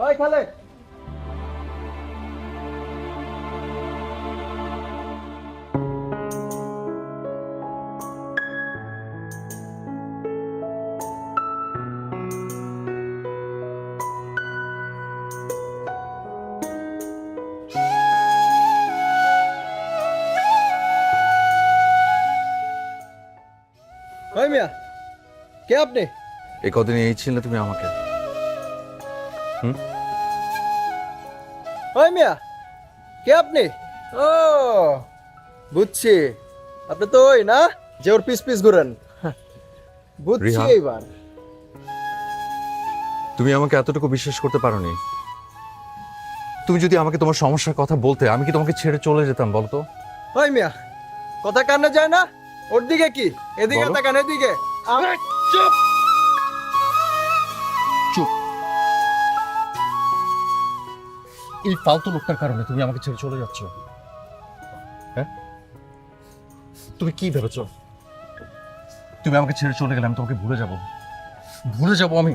ওই খালে ওই মিয়া কে আপনি? এই কদিন এই ছিল তুমি আমাকে। ওই মিয়া কে আপনি? ও বুঝছি, আপনি তো ওই না যে ওর পিস পিস ঘুরেন। বুঝছি রিহা। এইবার। তুমি আমাকে এতটুকু বিশ্বাস করতে পারোনি। তুমি যদি আমাকে তোমার সমস্যার কথা বলতে, আমি কি তোমাকে ছেড়ে চলে যেতাম বলতো? ওই মিয়া কথা কানে যায় না? ওর দিকে কি, এদিকে বলো। তাকান, এদিকে। চুপ চুপ। এই ফালতু লোকটার কারণে তুমি আমাকে ছেড়ে চলে যাচ্ছ। হ্যাঁ, তুমি কি ভেবেছ? তুমি আমাকে ছেড়ে চলে গেলে আমি তোমাকে ভুলে যাব। ভুলে যাব আমি।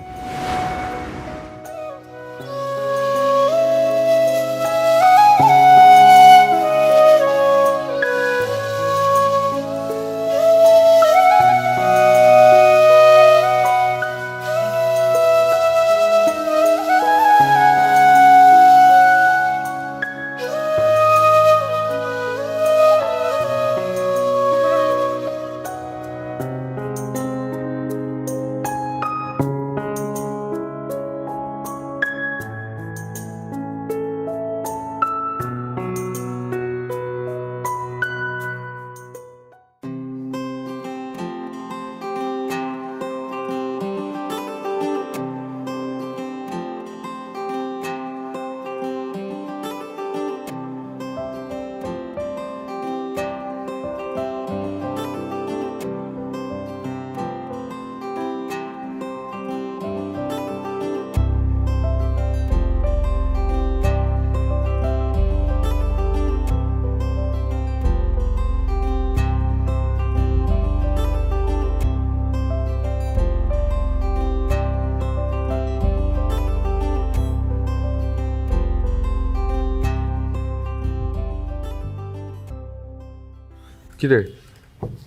কি রে?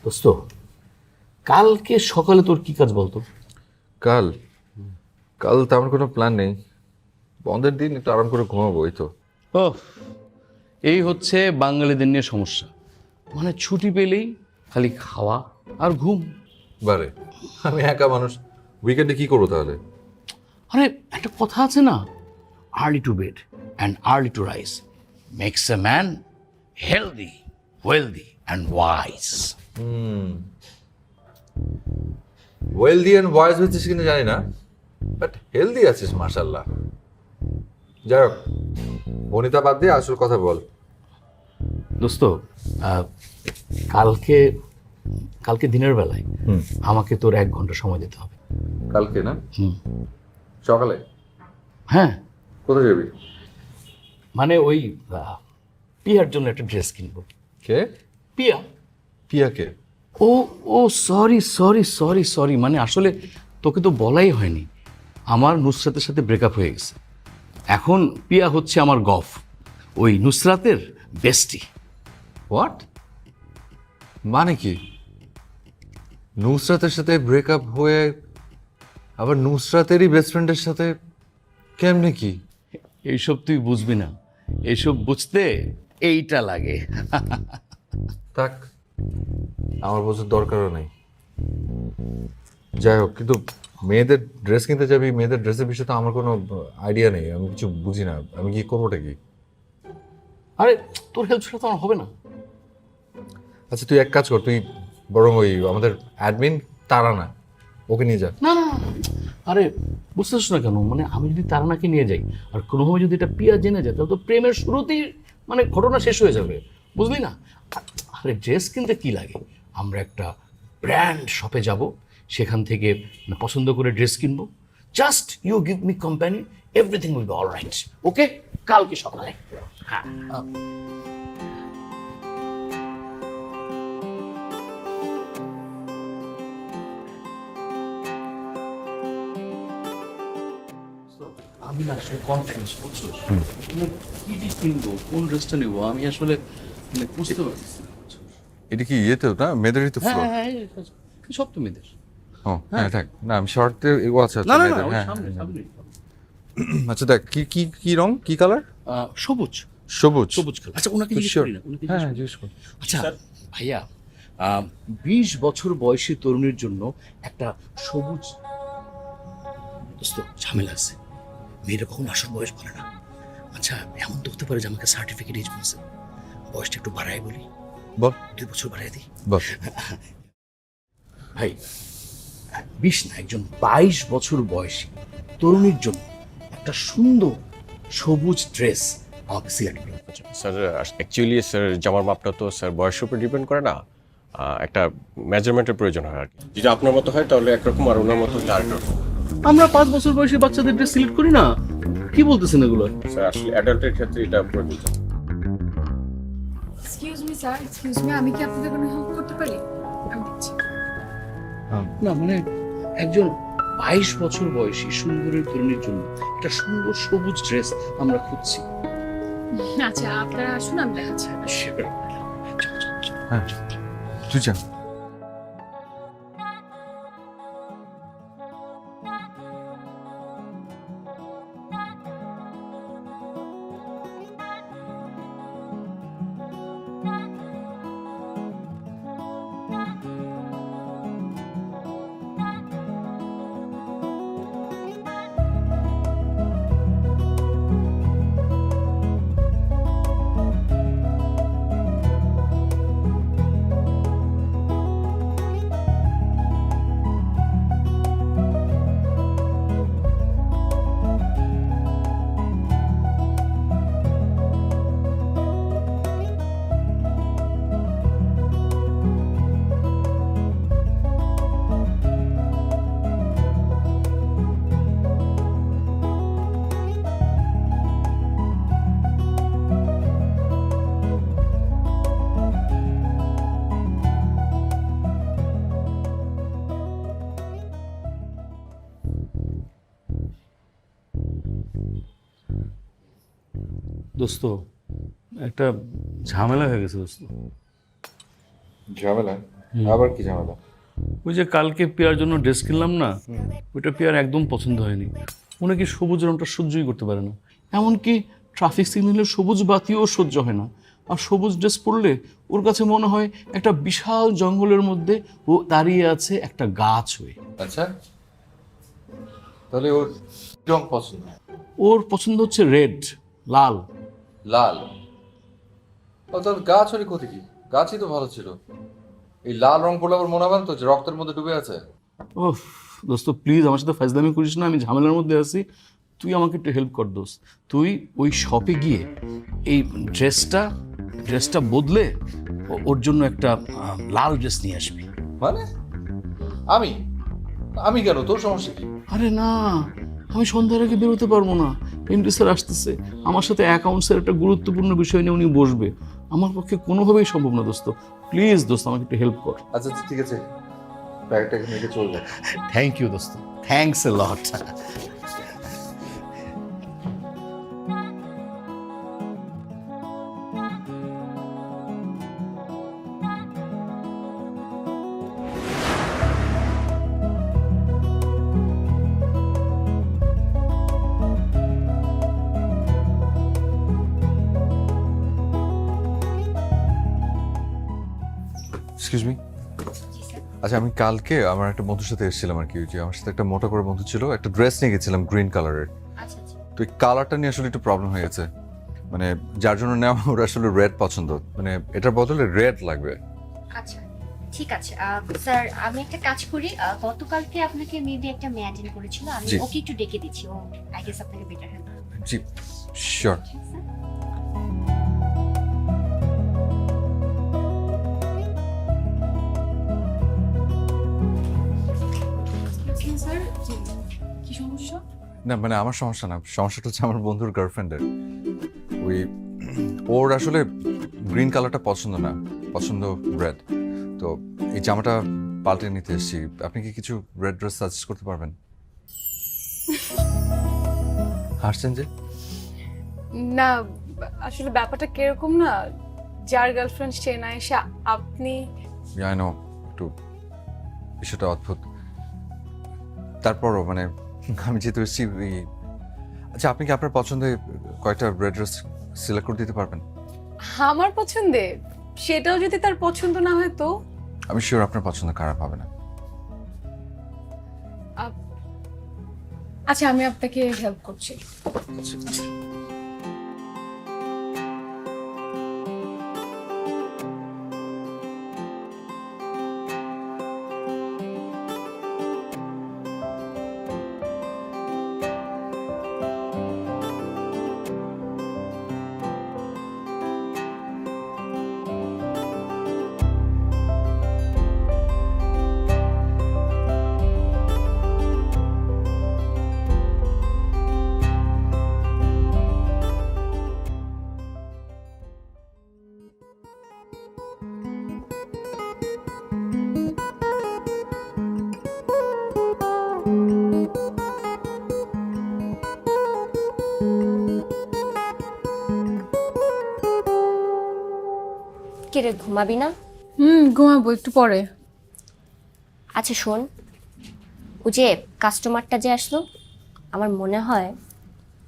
দোস্ত, কালকে সকালে তোর কি কাজ বলতো? কাল কাল তেমন কোনো প্ল্যান নেই। বন্ধের দিন একটু আরাম করে ঘুমাবো, এই তো। ও, এই হচ্ছে বাঙালিদের নিয়ে সমস্যা। মানে ছুটি পেলেই খালি খাওয়া আর ঘুম। বারে, আমি একা মানুষ, উইকেন্ডে কি করবো তাহলে? আরে একটা কথা আছে না, early to bed and early to rise makes a man healthy, wealthy and wise. Wealthy and wise হচ্ছিস কিনা জানি না, বাট হেলদি আছিস মাশাল্লাহ। যাই হোক, বনিতা বাদ দিয়ে আসল কথা বল। দোস্ত, কালকে কালকে দিনের বেলায় আমাকে তোর 1 ঘন্টা সময় দিতে হবে। কালকে না? হুম। সকালে? হ্যাঁ, কোথায় যাবি? মানে ওই পিয়ার জন্য একটা ড্রেস কিনবো। কে? পিয়া। পিয়াকে? ও ও সরি সরি সরি সরি, মানে আসলে তোকে তো বলাই হয়নি, আমার নুসরাতের সাথে ব্রেকআপ হয়ে গেছে। এখন পিয়া হচ্ছে আমার গফ, ওই নুসরাতের বেস্টি। হোয়াট? মানে কি? নুসরাতের সাথে ব্রেকআপ হয়ে আবার নুসরাতেরই বেস্ট ফ্রেন্ডের সাথে? কেমনে কি? এইসব তুই বুঝবি না, এইসব বুঝতে এইটা লাগে। থাক, আমার বোঝার দরকারও নেই। যাই হোক, কিন্তু মেয়েদের ড্রেস কিনতে যাবি, মেয়েদের ড্রেসের বিষয়ে তো আমার কোনো আইডিয়া নেই, আমি কিছু বুঝি না। আমি কি করবোটা কি? আরে তোর হেল্প ছাড়া তো আমার হবে না। আচ্ছা, তুই এক কাজ কর, তুই বরং ওই আমাদের অ্যাডমিন তারানা, ওকে নিয়ে যা। না না না, আরে বুঝতেছ না কেন, মানে আমি যদি তারানাকে নিয়ে যাই আর কোনোভাবে যদি এটা পিয়া জেনে যায়, তাহলে তো প্রেমের শুরুতেই মানে ঘটনা শেষ হয়ে যাবে, বুঝলি না? আরে ড্রেস কিনতে কি লাগে, আমরা একটা ব্র্যান্ড শপে যাব, সেখান থেকে পছন্দ করে ড্রেস কিনবো। Just you give me company, everything will be all right. Okay, কালকে সকালে। হ্যাঁ। আমি আমি না আসলে কনফিউজ বুঝছো কি ড্রেস কিনবো কোন ড্রেসটা নিবো আমি আসলে মানে বুঝতে পারছি না, বুঝছো? এটা কি ইয়েতে না মেয়েদেরই তো হ্যাঁ ফ্লোর? হ্যাঁ হ্যাঁ সব তো মেয়েদের। ও হ্যাঁ থাক না আমি শর্টে ও আচ্ছা না আচ্ছা না না মেয়েদের, ওই হ্যাঁ সামনে সামনে আচ্ছা দেখ কি কি কি রং কি কালার? সবুজ সবুজ সবুজ কালার। আচ্ছা ওনাকে জিজ্ঞেস Sure. করি না ওনাকে হ্যাঁ জিজ্ঞেস হ্যাঁ করি। জিজ্ঞেস কর। আচ্ছা ভাইয়া 20 বছর বয়সী তরুণীর জন্য একটা সবুজ দোস্ত ঝামেলা আছে, মেয়েরা কখন আসল বয়স বলে না। আচ্ছা এমন তো হতে পারে যে আমাকে সার্টিফিকেট এজ বলছে, বয়সটা একটু বাড়ায় বলি, বল 2 বছর বাড়ায় দিই। বল ভাই 20 না একজন 22 বছর বয়সী তরুণীর জন্য একটা সুন্দর সবুজ ড্রেস আমাকে সিলেক্ট করে দিতে হবে। স্যার অ্যাকচুয়ালি স্যার জামার মাপটা তো স্যার বয়সের উপর ডিপেন্ড করে না, একটা মেজারমেন্টের প্রয়োজন হয় আর কি। যদি আপনার মতো হয় তাহলে একরকম আর ওনার মতো হলে আরেক রকম। আমরা 5 বছর বয়সী বাচ্চাদের ড্রেস সিলেক্ট করি না, কি বলতেছেন এগুলো? স্যার আসলে অ্যাডাল্টের ক্ষেত্রে এটা প্রযোজ্য। Excuse me sir, excuse me, আমি কি আপনাদের কোনো হেল্প করতে পারি? আমি দিচ্ছি। না মানে একজন 22 বছর বয়সী সুন্দরী তরুণীর জন্য একটা সুন্দর সবুজ ড্রেস আমরা খুঁজছি। আচ্ছা আপনারা আসুন, আমি দেখাচ্ছি। হ্যাঁ তুই যা। দোস্ত একটা ঝামেলা হয়ে গেছে দোস্ত। ঝামেলা? আবার কি ঝামেলা? ওই যে কালকে পেয়ার জন্য ড্রেস কিনলাম না, ওইটা পেয়ার একদম পছন্দ হয়নি। উনি কি সবুজ রংটা সহ্যই করতে পারে না, এমনকি ট্রাফিক সিগন্যালের সবুজ বাতিও সহ্য হয় না। আর সবুজ ড্রেস পরলে ওর কাছে মনে হয় একটা বিশাল জঙ্গলের মধ্যে ও দাঁড়িয়ে আছে একটা গাছ হয়ে। আচ্ছা তাহলে ওর রং পছন্দ? ওর পছন্দ হচ্ছে রেড, লাল। লাল? ও তাহলে গাছ হলে ক্ষতি কি? গাছই তো ভালো ছিল। এই লাল রং পড়লে আবার মনে হয় তো যে রক্তের মধ্যে ডুবে আছে। ওহ দোস্ত প্লিজ আমার সাথে ফাজলামি করিস না, আমি ঝামেলার মধ্যে আছি, তুই আমাকে একটু হেল্প কর দোস্ত। তুই ওই শপে গিয়ে এই ড্রেসটা বদলে ওর জন্য একটা লাল ড্রেস নিয়ে আসবি। মানে আমি আমি কেন? তোর সমস্যা কি? আরে না, আমি সন্ধ্যার আগে বেরোতে পারবো না, এমডি স্যার আসতেছে, আমার সাথে অ্যাকাউন্টসের একটা গুরুত্বপূর্ণ বিষয় নিয়ে উনি বসবে, আমার পক্ষে কোনোভাবেই সম্ভব না দোস্ত। প্লিজ দোস্ত আমাকে একটু হেল্প কর। আচ্ছা ঠিক আছে, ব্যাগটা নিয়ে চলবে। থ্যাংক ইউ দোস্ত, thanks a lot. Excuse me. আচ্ছা আমি কালকে আমার একটা বন্ধুর সাথে এসেছিলাম আর কি, ওই যে আমার সাথে একটা মোটা করে বন্ধু ছিল, একটা ড্রেস নিয়ে গেছিলাম গ্রিন কালারের। আচ্ছা আচ্ছা তো এই কালারটা নিয়ে আসলে একটু প্রবলেম হয়ে গেছে, মানে যার জন্য নেওয়া ওর আসলে রেড পছন্দ, মানে এটার বদলে রেড লাগবে। আচ্ছা ঠিক আছে স্যার, আমি একটা কাজ করি, গতকালকে আপনাকে মেবি একটা মেয়ে অ্যাটেন্ড করেছিল, আমি জি। ওকে একটু ডেকে দিচ্ছি, ও আই গেস আপনাকে বেটার হেল্প জি শিওর। স্যার, জি, কি সমস্যা? না মানে আমার সমস্যা না, সমস্যাটা হচ্ছে আমার বন্ধুর গার্লফ্রেন্ডের। ওই ওর আসলে গ্রিন কালারটা পছন্দ না, পছন্দ রেড। তো এই জামাটা পাল্টে নিতে এসেছি, আপনি কি কিছু রেড ড্রেস সাজেস্ট করতে পারবেন? হাসছেন যে? না, আসলে ব্যাপারটা কিরকম না, যার গার্লফ্রেন্ড সে না এসে আপনি। জানি না, একটু বিষয়টা অদ্ভুত। তারপরও মানে আমি যেহেতু এসেছি, আচ্ছা আপনি কি আপনার পছন্দে কয়েকটা রেড ড্রেস সিলেক্ট করে দিতে পারবেন? আমার পছন্দে, সেটাও যদি তার পছন্দ না হয় তো? আমি শিওর আপনার পছন্দ খারাপ হবে না। আচ্ছা, আমি আপনাকে হেল্প করছি। কিরে, ঘুমাবি না? ঘুমাবো একটু পরে। আচ্ছা শোন, ও যে কাস্টমারটা যে আসলো, আমার মনে হয়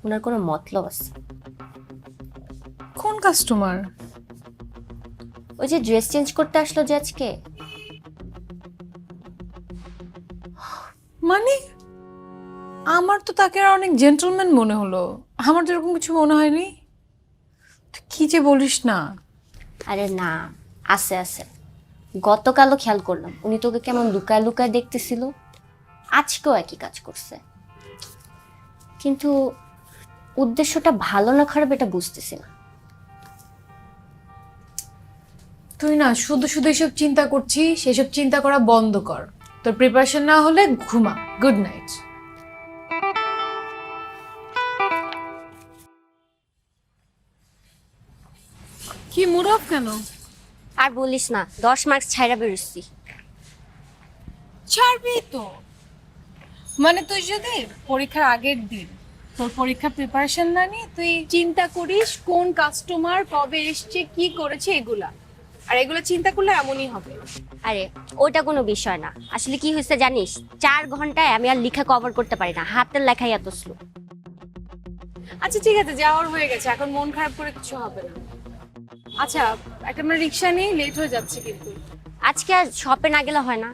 ওনার কোনো মতলব আছে। কোন কাস্টমার? ওই যে ড্রেস চেঞ্জ করতে আসলো যে আজকে। মানে আমার তো তাকে আর অনেক জেন্টলম্যান মনে হলো, আমার তো এরকম কিছু মনে হয়নি। তুই কি যে বলিস না। আরে না, আছে আছে। গতকালও খেয়াল করলাম উনি তোকে কেমন লুকায় লুকায় দেখতেছিল, আজকেও একই কাজ করছে। কিন্তু উদ্দেশ্যটা ভালো না খারাপ এটা বুঝতেছি না। তুই না শুধু শুধু এসব চিন্তা করছিস, সেসব চিন্তা করা বন্ধ কর। তোর প্রিপারেশন না হলে ঘুমা। Good night. কি মুড অফ কেন? আর বলিস না, 10 মার্কস ছাইরা বেরোচ্ছি। ছাড়বি তো? মানে তুই যদি পরীক্ষার আগের দিন তোর পরীক্ষার প্রিপারেশন না নিয়ে তুই চিন্তা করিস কোন কাস্টমার কবে এসছে কি করেছে এগুলা, আর এগুলো চিন্তা করলে এমনই হবে। আরে ওটা কোনো বিষয় না। আসলে কি হয়েছে জানিস, 4 ঘন্টায় আমি আর লেখা কভার করতে পারি না, হাতের লেখাই এত স্লো। আচ্ছা ঠিক আছে, যাওয়ার হয়ে গেছে, এখন মন খারাপ করে কিছু হবে না। আচ্ছা একটা আমরা রিক্সা নিয়ে লেট হয়ে যাচ্ছে কিন্তু। আজকে আর শপে না গেলে হয় না?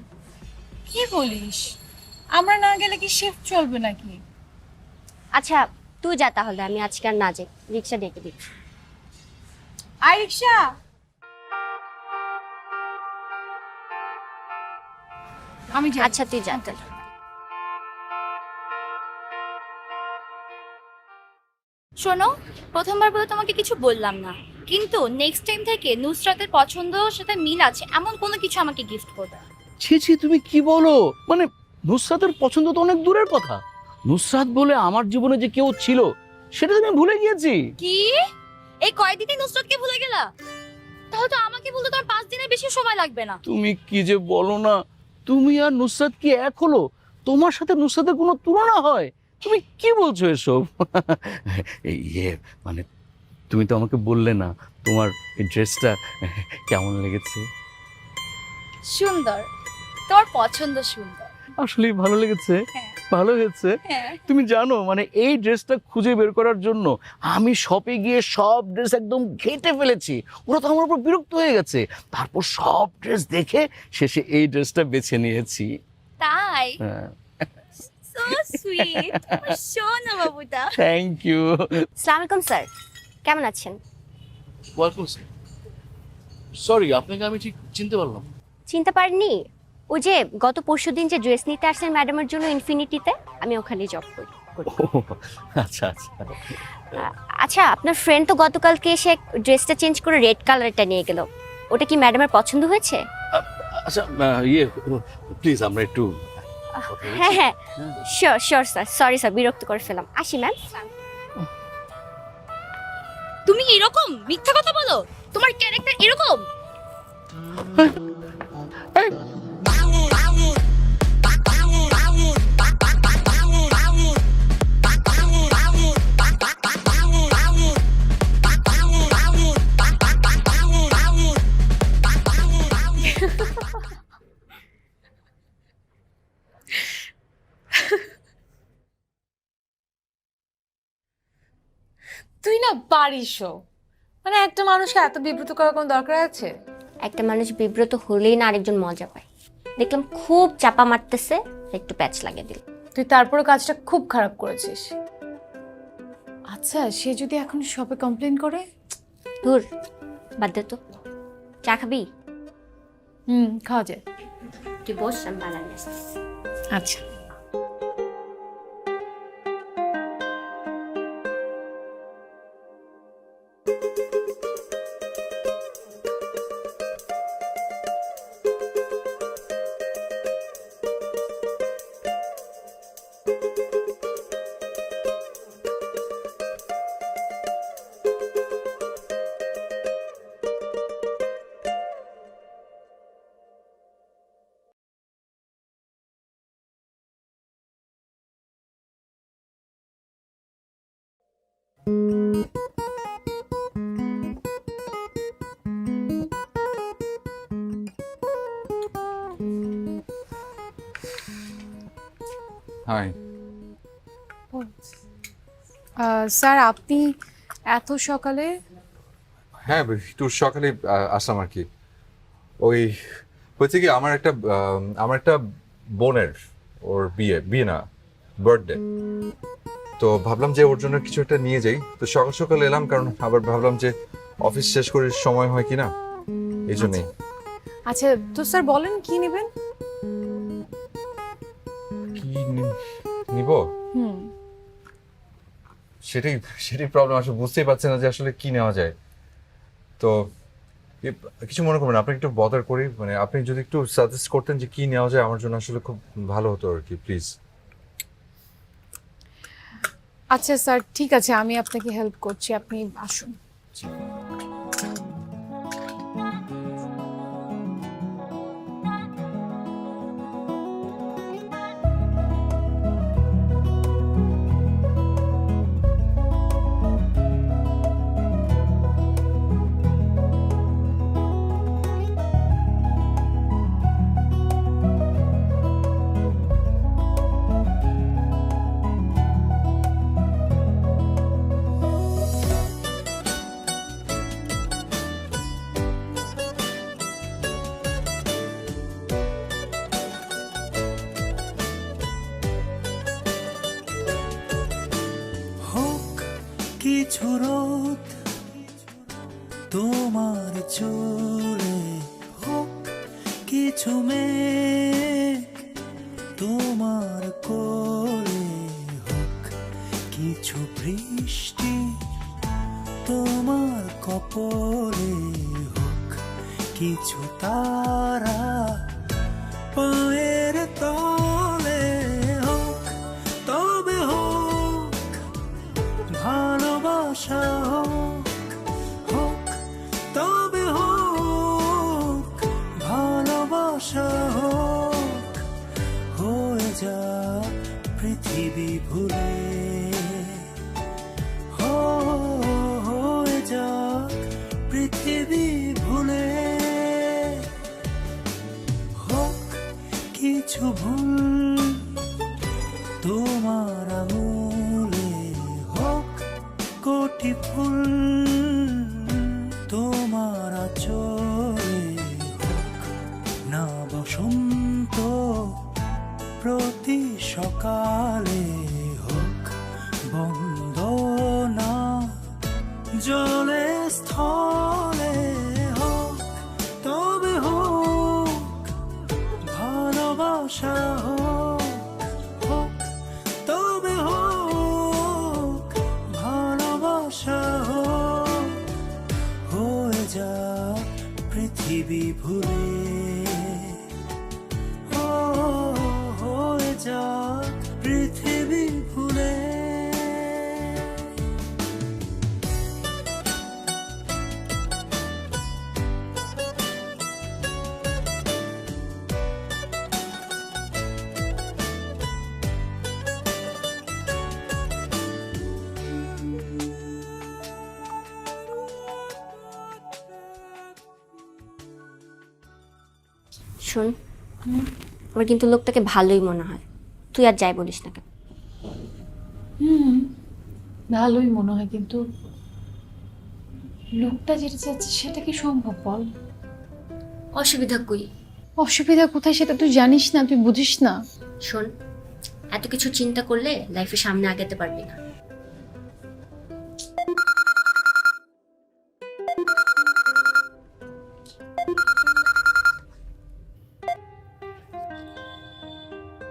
কি বলিস, আমরা না গেলে কি শিফট চলবে নাকি? আচ্ছা তুই যা তাহলে, আমি আজকে আর না যাই, রিক্সা ডেকে দিই। আই রিক্সা। আমি যাই। আচ্ছা তুই যা তাহলে। শোনো, প্রথমবার বলে তোমাকে কিছু বললাম না, কিন্তু নেক্সট টাইম থেকে নুসরাতের পছন্দের সাথে মিল আছে এমন কোনো কিছু আমাকে গিফট করবে। ছি ছি, তুমি কি বলো? মানে নুসরাতের পছন্দ তো অনেক দূরের কথা। নুসরাত বলে আমার জীবনে যে কেউ ছিল সেটা তো আমি ভুলে গিয়েছি। কি এই কয়দিনই নুসরাতকে ভুলে গেলা? তাহলে তো আমাকে বলতে তোমার 5 দিনের বেশি সময় লাগবে না। তুমি কি যে বলো না, তুমি আর নুসরাত কি এক হলো? তোমার সাথে নুসরাতের কোনো তুলনা হয়? তুমি কি বলছো এসব? ইয়ে মানে তুমি তো আমাকে বললে না তোমার এই ড্রেসটা কেমন লেগেছে। সুন্দর, তোমার পছন্দ সুন্দর। আসলেই ভালো লেগেছে? হ্যাঁ। ভালো হয়েছে। হ্যাঁ। তুমি জানো মানে এই ড্রেসটা খুঁজে বের করার জন্য আমি শপে গিয়ে সব ড্রেস একদম ঘেঁটে ফেলেছি। ওরা তো আমার উপর বিরক্ত হয়ে গেছে। তারপর সব ড্রেস দেখে শেষে এই ড্রেসটা বেছে নিয়েছি। তাই? হ্যাঁ, সো সুইট, সোনা বাবুটা। Thank you. আসসালামু আলাইকুম স্যার, কেমন আছেন? Welcome sir. সরি, আপনাকে আমি ঠিক চিনতে পারলাম না। চিনতে পারিনি? ওই যে গত পরশুদিন যে ড্রেস নিতে আসছেন ম্যাডামের জন্য ইনফিনিটিতে, আমি ওখানেই জব করি। ও, আচ্ছা আচ্ছা। আচ্ছা আপনার ফ্রেন্ড তো গতকালকে এসে ড্রেসটা চেঞ্জ করে রেড কালারটা নিয়ে গেল, ওটা কি ম্যাডামের পছন্দ হয়েছে? আচ্ছা ইয়ে প্লিজ আমরা একটু হ্যাঁ হ্যাঁ sure sure sir, sorry sir বিরক্ত করে ফেলাম, আসি ম্যাম। তুমি এরকম মিথ্যা কথা বলো? তোমার ক্যারেক্টার এরকম? তুই না পারিসও, মানে একটা মানুষকে এত বিব্রত করার কোনো দরকার আছে? একটা মানুষ বিব্রত হলেই না আরেকজন মজা পায়। দেখলাম খুব চাপা মারতেছে, একটু প্যাচ লাগিয়ে দিল। তুই তারপরে কাজটা খুব খারাপ করেছিস। আচ্ছা, সে যদি এখন শপে কমপ্লেন করে? ধুর, বাদ দে তো। চা খাবি? খাওয়া যায়। তুই বস, আমি বানানি আসতেছি। আচ্ছা। হাই। স্যার, আপনি এত সকালে? হ্যাঁ, একটু সকালে আসলাম আর কি। ওই হচ্ছে কি, আমার একটা বোনের, ওর বিয়ে না, বার্থডে। তো ভাবলাম যে ওর জন্য কিছু একটা নিয়ে যাই। তো সকাল সকাল এলাম, কারণ আবার ভাবলাম যে অফিস শেষ করে সময় হয় কিনা, এই জন্যই। আচ্ছা, তো স্যার বলেন কি নেবেন? কি নিব? সেটাই প্রবলেম, আসলে বুঝতেই পারছি না যে আসলে কি নেওয়া যায়। তো কিছু মনে করবেন, আপনি একটু বদার করি, মানে আপনি যদি একটু সাজেস্ট করতেন যে কি নেওয়া যায়, আমার জন্য আসলে খুব ভালো হতো আর কি, প্লিজ। আচ্ছা স্যার, ঠিক আছে, আমি আপনাকে হেল্প করছি, আপনি আসুন। কিছু রোদ তোমার চুলে, হোক কিছু মেঘ তোমার কোলে, হোক কিছু বৃষ্টি তোমার কপলে, হোক কিছু তারা পায়ের তলে, হোক তবে হোক ভালোবাসা, হোক তবে হোক ভালোবাসা, হোক হয়ে যা পৃথিবী ভুলে, হয়ে যা পৃথিবী ভুলে, হোক কিছু ভুল তোমার আঙুলে, হোক কোটি ফুল তোমার আঁচলে, হোক না বসন্ত প্রতি সকালে, হোক বন্দনা জলে স্থলে, হোক তবে হোক ভালোবাসা, হোক তবে হোক ভালোবাসা, হয়ে যা পৃথিবী ভুলে, হয়ে যা পৃথিবী ভুলে। শোন, আমার কিন্তু লোকটাকে ভালোই মনে হয়, তুই আর যাই বলিস না কেন। ভালোই মনে হয়, কিন্তু লোকটা যেটা চাচ্ছে সেটা কি সম্ভব বল? অসুবিধা কই? অসুবিধা কোথায় সেটা তুই জানিস না, তুই বুঝিস না। শোন, এত কিছু চিন্তা করলে লাইফে সামনে আগাতে পারবি না।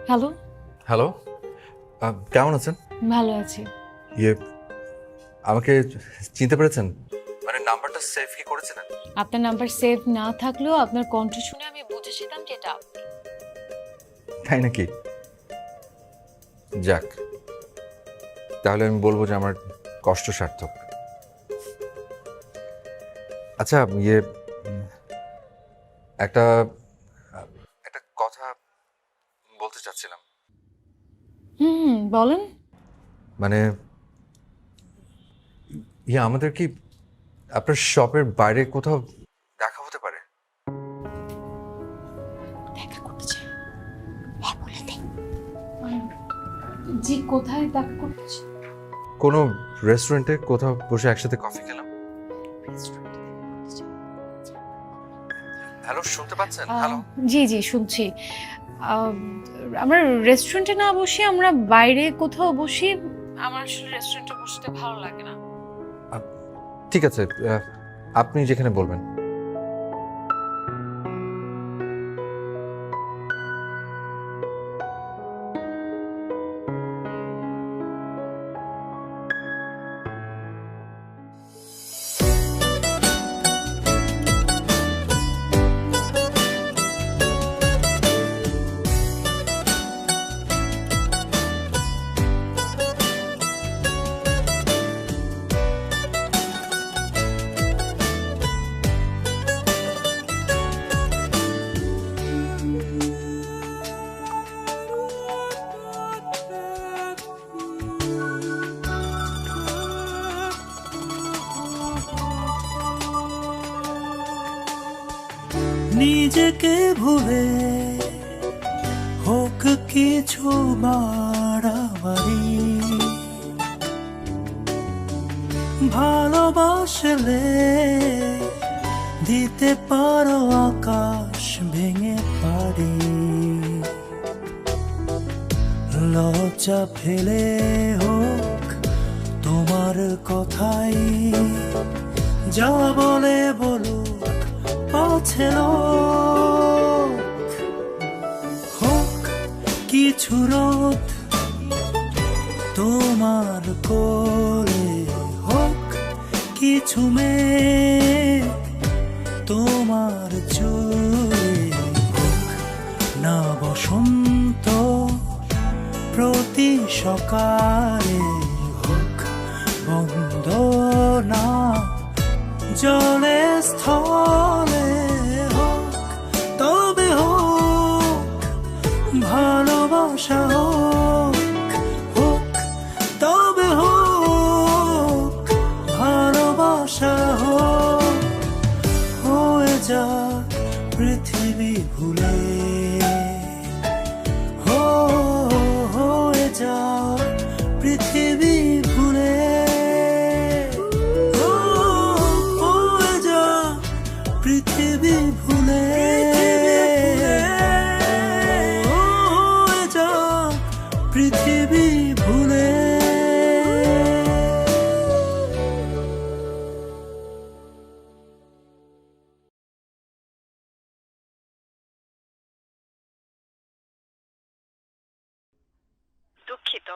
হ্যালো, হ্যালো, কেমন আছেন? ভালো আছি। ইয়ে, আমাকে চিনতে পেরেছেন? মানে নাম্বারটা সেভ কি করেছিলেন? আপনার নাম্বার সেভ না থাকলেও আপনার কণ্ঠ শুনে আমি বুঝেছিলাম যে এটা আপনি। তাই নাকি? যাক, তাহলে আমি বলবো যে আমার কষ্ট সার্থক। আচ্ছা, ইয়ে, একটা একটা কথা বলতে চাচ্ছিলাম। বলেন। মানে ইয়ে, আমাদের কি আপনার শপের বাইরে কোথাও দেখা হতে পারে? দেখা করতে চাই, বলে দে। জি, কোথায় দেখা করতে চাই? কোনো রেস্টুরেন্টে কোথাও বসে একসাথে কফি খেলাম। হ্যালো, শুনতে পাচ্ছেন? হ্যালো, জি জি শুনছি। আমরা রেস্টুরেন্টে না বসে আমরা বাইরে কোথাও বসি। আমার আসলে রেস্টুরেন্টে বসতে ভালো লাগে না। ঠিক আছে, আপনি যেখানে বলবেন। নিজেকে ভুলে হোক কিছু বাড়াবাড়ি, ভালোবাসলে দিতে পারো আকাশ ভেঙে পারি। লজ্জা ফেলে হোক তোমার কথাই, যা বলে বলুক পাছে লোক। হোক কিছু রোদ তোমার কোলে, হোক কিছু মেঘ তোমার চুলে, হোক না বসন্ত প্রতি সকালে, হোক বন্ধ না জলে স্থলে, হোক তবে হোক ভালোবাসা, হোক হোক তবে হোক ভালোবাসা, হোক হয়ে যাক পৃথিবী ভুলে, হয়ে যাক পৃথিবী ভুলে, হয়ে যাক পৃথিবী ভুলে, হয়ে যাক পৃথিবী ভুলে। দুঃখিত,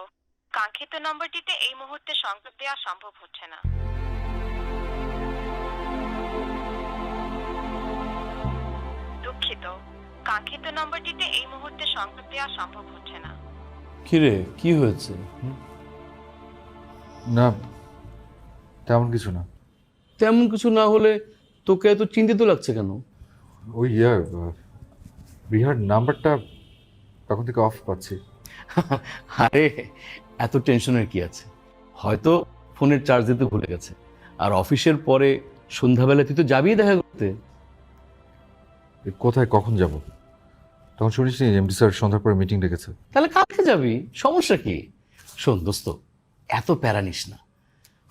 কাঙ্ক্ষিত নম্বরটিতে এই মুহূর্তে সংযোগ দেওয়া সম্ভব হচ্ছে না। দুঃখিত, কাঙ্ক্ষিত নম্বরটিতে এই মুহূর্তে সংযোগ দেওয়া সম্ভব হচ্ছে না। কিরে, কি হয়েছে? না, তেমন কিছু না। তেমন কিছু না হলে তোকে এত চিন্তিত লাগছে কেন? ওই রিহার নাম্বারটা তখন থেকে অফ পাচ্ছি। আরে এত টেনশনের কি আছে? হয়তো ফোনের চার্জ দিতে ভুলে গেছে। আর অফিসের পরে সন্ধ্যাবেলা তুই তো যাবিই দেখা করতে। কোথায় কখন যাব? তখন শুনিস নি এমডি স্যার সন্ধ্যার পরে মিটিং ডেকেছে। তাহলে কালকে যাবি, সমস্যা কি? শোন দোস্ত, এত প্যারা নিস না।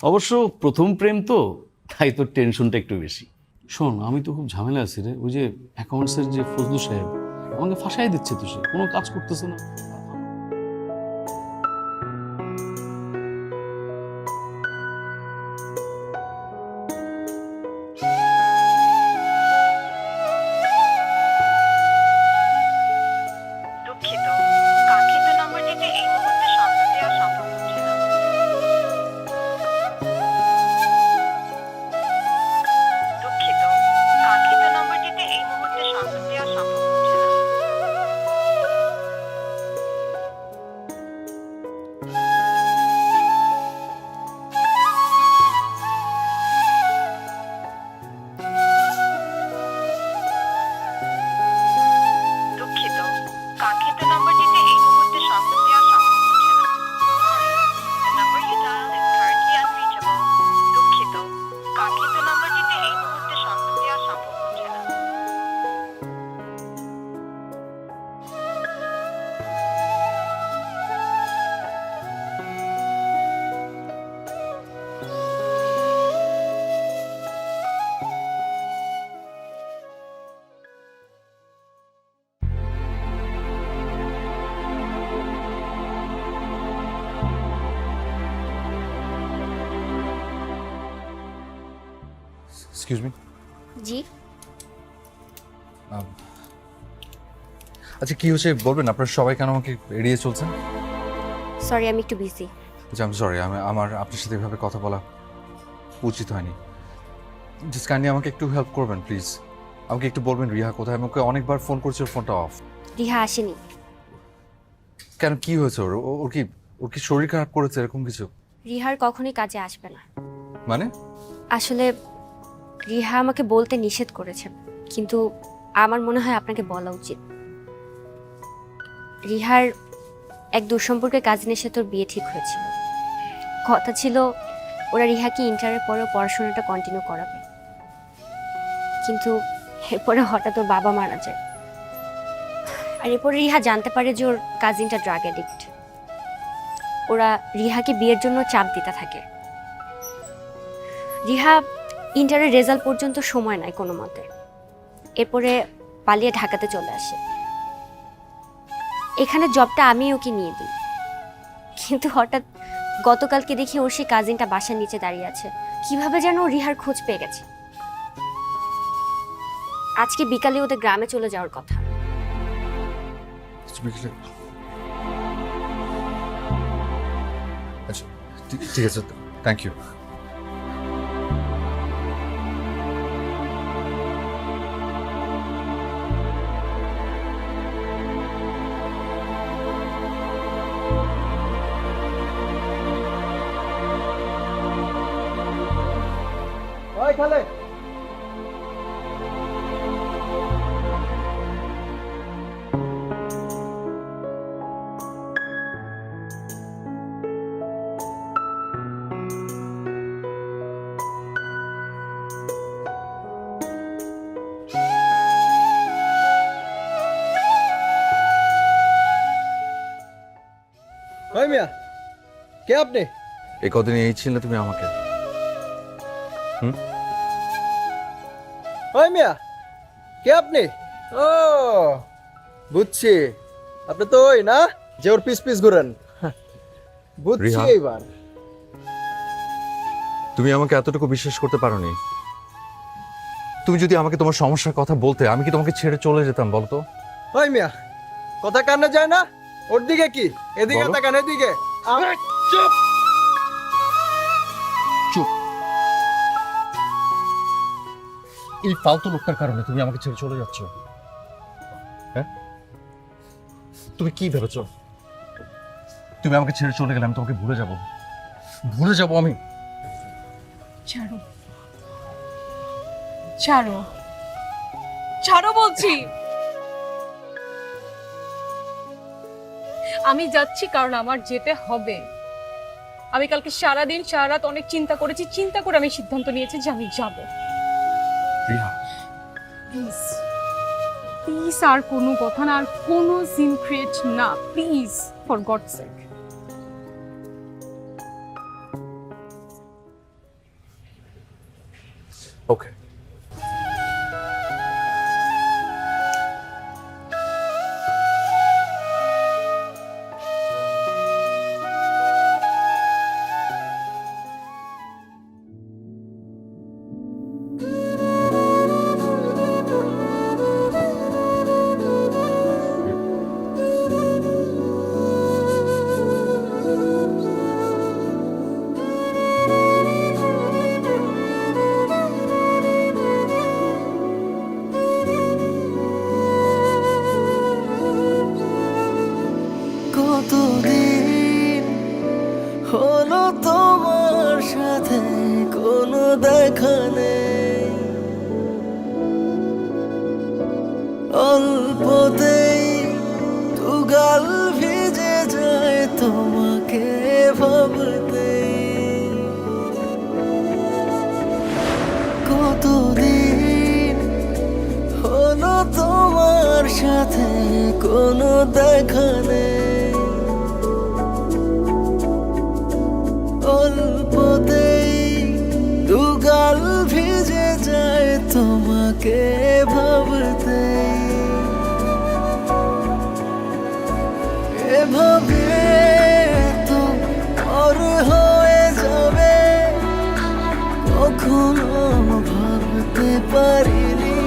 অবশ্য প্রথম প্রেম তো, তাই তো টেনশনটা একটু বেশি। শোন, আমি তো খুব ঝামেলা আছি রে। ওই যে অ্যাকাউন্টসের যে ফজলু সাহেব আমাকে ফাঁসাই দিচ্ছে, তো সে কোনো কাজ করতেছে না। দুঃখিত, কাঙ্ক্ষিত নম্বরটিতে এই মুহূর্তে সংযোগ দেওয়া সম্ভব হচ্ছে না। দুঃখিত, কাঙ্ক্ষিত নম্বরটিতে এই মুহূর্তে সংযোগ দেওয়া সম্ভব হচ্ছে না। দুঃখিত, কাঙ্ক্ষিত নম্বরটিতে এই মুহূর্তে সংযোগ দেওয়া সম্ভব হচ্ছে না। The number you dialed is currently unreachable. দুঃখিত, কাঙ্ক্ষিত নম্বরটিতে এই মুহূর্তে সংযোগ দেওয়া সম্ভব হচ্ছে না। Excuse me. জি, আচ্ছা কি হচ্ছে বলবেন? আপনারা সবাই কেন আমাকে এড়িয়ে চলছেন? সরি আমি একটু বিজি। আচ্ছা আমি সরি, আমার আপনার সাথে এভাবে কথা বলা উচিত হয়নি। জাস্ট কাইন্ডলি আমাকে একটু হেল্প করবেন প্লিজ। আমাকে একটু বলবেন রিহা কোথায়? আমি ওকে অনেকবার ফোন করছি, ওর ফোনটা অফ। রিহা আসেনি। কেন, কি হয়েছে ওর? ওর কি শরীর খারাপ করেছে এরকম কিছু? রিহার কখনোই কাজে আসবে না। মানে? আসলে রিহা আমাকে বলতে নিষেধ করেছেন, কিন্তু আমার মনে হয় আপনাকে বলা উচিত। রিহার এক দুঃসম্পর্কের কাজিনের সাথে ওর বিয়ে ঠিক হয়েছিল। কথা ছিল ওরা রিহাকে ইন্টারের পরেও পড়াশোনাটা কন্টিনিউ করাবে, কিন্তু এরপরে হঠাৎ ওর বাবা মারা যায়। আর এরপরে রিহা জানতে পারে যে ওর কাজিনটা ড্রাগ অ্যাডিক্ট। ওরা রিহাকে বিয়ের জন্য চাপ দিতে থাকে। রিহা ইন্টারের রেজাল্ট পর্যন্ত সময় নাই কোনো মতে, এরপরে পালিয়ে ঢাকাতে চলে আসে। এখানে জবটা আমি ওকে নিয়ে দিই, কিন্তু হঠাৎ গতকালকে দেখি ওর সেই কাজিনটা বাসার নিচে দাঁড়িয়ে আছে। কিভাবে যেন ও রিহার খোঁজ পেয়ে গেছে। আজকে বিকালে ওদের গ্রামে চলে যাওয়ার কথা। আচ্ছা ঠিক আছে, থ্যাংক ইউ। ওই খালে, ওই মিয়া, কে আপনি? এই কদিন এই ছিল তুমি আমাকে। ওই মিয়া, কে আপনি? ও বুঝছি, আপনি তো ওই না যে ওর পিস পিস ঘুরেন। বুঝছি রিহা। এইবার। তুমি আমাকে এতটুকু বিশ্বাস করতে পারোনি। তুমি যদি আমাকে তোমার সমস্যার কথা বলতে, আমি কি তোমাকে ছেড়ে চলে যেতাম বলতো? ওই মিয়া, কথা কানে যায় না? ওর দিকে কি, এদিকে বলো। তাকান, এদিকে। চুপ। চুপ। এই ফালতু লোকটার কারণে তুমি আমাকে ছেড়ে চলে যাচ্ছ। হ্যাঁ, তুমি কি ভেবেছ? তুমি আমাকে ছেড়ে চলে গেলে আমি তোমাকে ভুলে যাব। ভুলে যাব আমি? ছাড়ো, ছাড়ো, ছাড়ো বলছি। আমি যাচ্ছি কারণ আমার যেতে হবে। আমি কালকে সারাদিন সারা রাত অনেক চিন্তা করেছি, চিন্তা করে আমি সিদ্ধান্ত নিয়েছি যে আমি যাব। রিহা, প্লিজ প্লিজ, আর কোনো কথা না, আর কোনো সিন ক্রিয়েট না, প্লিজ, ফর গডস সেক। ওকে। কতদিন হলো তোমার সাথে কোনো দেখা নেই, অল্পতেই দুগাল ভিজে যায় তোমাকে ভাবতে। কতদিন হলো তোমার সাথে কোনো দেখা নেই, অল্পতেই দুগাল ভিজে যায় তোমাকে ভাবতে। এভাবে তো আর হয়ে যাবে কখনো ভাবতে পারিনি।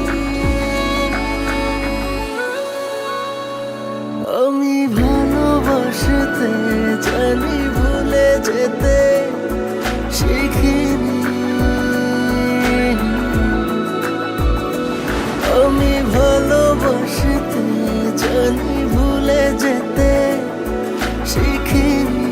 আমি ভালোবাসতে জানি, ভুলে যেতে শিখিনি। আমি ভালোবাসতে জানি, ভুলে যেতে শিখিনি।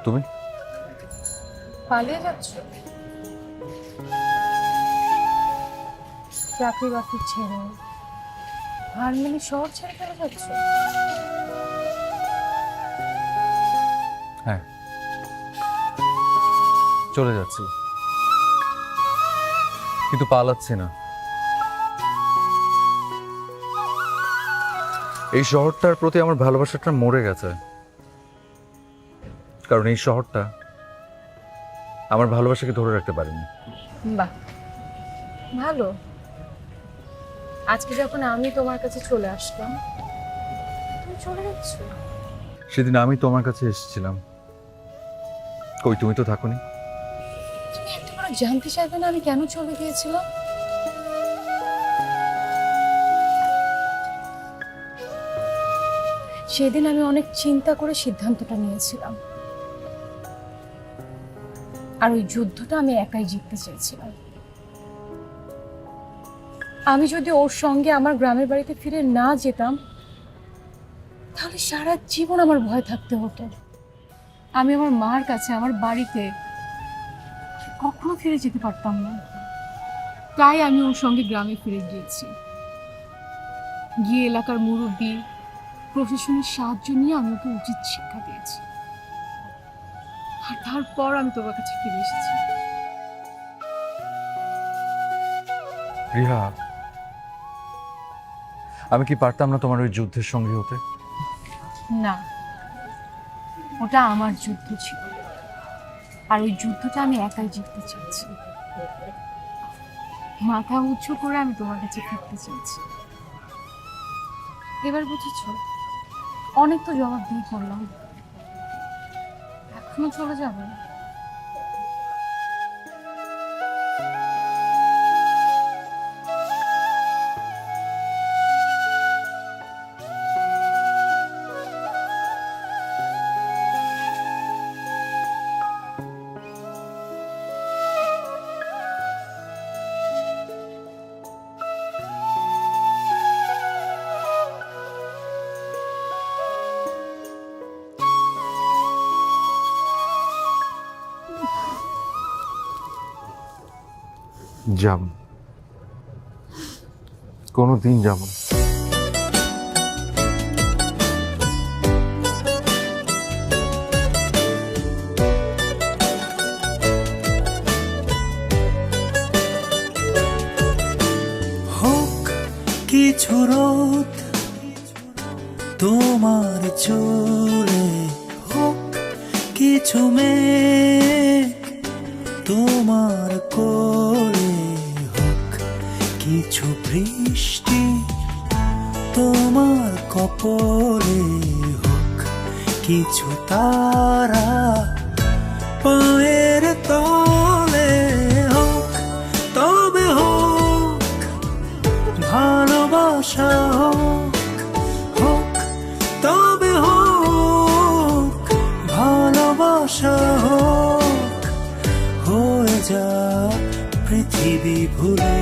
তুমি পালিয়ে যাচ্ছ? চাকরি বাকরি ছেড়ে হারমোনি শহর ছেড়ে চলে যাচ্ছ? হ্যাঁ, চলে যাচ্ছি, কিন্তু পালাচ্ছি না। এই শহরটার প্রতি আমার ভালোবাসাটা মরে গেছে, কারণ এই শহরটা আমার ভালোবাসাকে ধরে রাখতে পারেনি। বাহ, ভালো। আজকে যখন আমি তোমার কাছে চলে আসলাম, তুমি চলে যাচ্ছ। সেদিন আমি তোমার কাছে এসেছিলাম, কই তুমি তো থাকোনি। তুমি একটাবার জানতে চাইবে না আমি কেন চলে গিয়েছিলাম? সেদিন আমি অনেক চিন্তা করে সিদ্ধান্তটা নিয়েছিলাম, আর ওই যুদ্ধটা আমি একাই জিততে চেয়েছিলাম। আমি যদি ওর সঙ্গে আমার গ্রামের বাড়িতে ফিরে না যেতাম তাহলে সারা জীবন আমার ভয় থাকতে হতো। আমি আমার মার কাছে, আমার বাড়িতে কখনো ফিরে যেতে পারতাম না। তাই আমি ওর সঙ্গে গ্রামে ফিরে গিয়েছি, গিয়ে এলাকার মুরব্বী প্রশাসনের সাহায্য নিয়ে আমি ওকে উচিত শিক্ষা দিয়েছি, আর তারপর আমি তোমার কাছে ফিরে এসেছি। রিহা, আমি কি পারতাম না তোমার ওই যুদ্ধের সঙ্গী হতে? না, ওটা আমার যুদ্ধ ছিল, আর ওই যুদ্ধটা আমি একাই জিততে চাইছি। মাথা উঁচু করে আমি তোমার কাছে ফিরতে চাইছি। এবার বুঝেছ? অনেক তো জবাব দিয়ে করলাম, এখনো চলে যাবে? যাব, কোনোদিন যাব না। হোক কিছু রোদ তোমার চুলে, হোক কিছু মেঘ তোমার কোলে, হোক কিছু বৃষ্টি তোমার কপলে, হোক কিছু তারা পায়ের তলে, হোক তবে হোক ভালোবাসা, হোক হোক তবে হোক ভালোবাসা, হোক হয়ে যা পৃথিবী ভুলে।